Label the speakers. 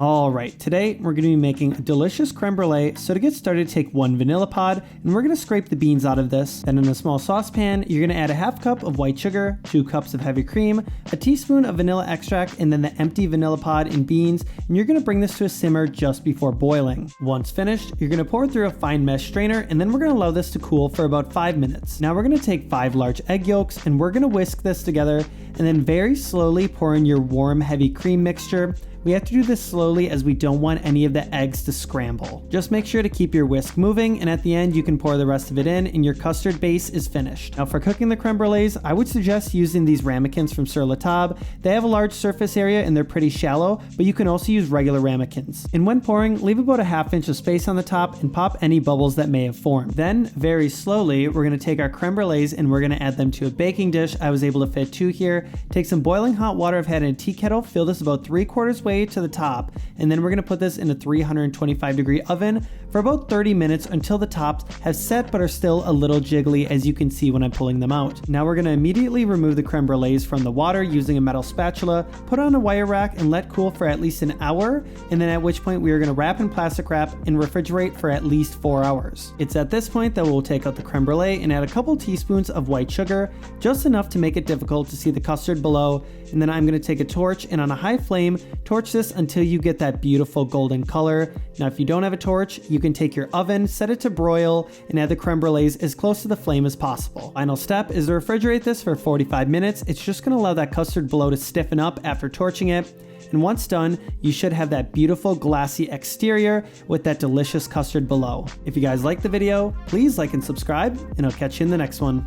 Speaker 1: Alright, today we're going to be making a delicious creme brulee, so to get started take one vanilla pod, and we're going to scrape the beans out of this. Then in a small saucepan, you're going to add a half cup of white sugar, 2 cups of heavy cream, a teaspoon of vanilla extract, and then the empty vanilla pod and beans, and you're going to bring this to a simmer just before boiling. Once finished, you're going to pour it through a fine mesh strainer, and then we're going to allow this to cool for about 5 minutes. Now we're going to take 5 large egg yolks, and we're going to whisk this together, and then very slowly pour in your warm, heavy cream mixture. We have to do this slowly as we don't want any of the eggs to scramble. Just make sure to keep your whisk moving, and at the end you can pour the rest of it in and your custard base is finished. Now for cooking the creme brulees, I would suggest using these ramekins from Sur La Table. They have a large surface area and they're pretty shallow, but you can also use regular ramekins. And when pouring, leave about a ½ inch of space on the top and pop any bubbles that may have formed. Then, very slowly, we're going to take our creme brulees and we're going to add them to a baking dish. I was able to fit 2 here. Take some boiling hot water I've had in a tea kettle, fill this about 3/4 way to the top, and then we're going to put this in a 325-degree oven for about 30 minutes until the tops have set but are still a little jiggly, as you can see when I'm pulling them out. Now we're going to immediately remove the creme brulees from the water using a metal spatula, put on a wire rack and let cool for at least an hour, and then at which point we are going to wrap in plastic wrap and refrigerate for at least 4 hours. It's at this point that we'll take out the creme brulee and add a couple teaspoons of white sugar, just enough to make it difficult to see the custard below, and then I'm going to take a torch and on a high flame torch this until you get that beautiful golden color. Now if you don't have a torch, you can take your oven, set it to broil, and add the creme brulees as close to the flame as possible. Final step is to refrigerate this for 45 minutes. It's just going to allow that custard below to stiffen up after torching it. And once done, you should have that beautiful glassy exterior with that delicious custard below. If you guys liked the video, please like and subscribe, and I'll catch you in the next one.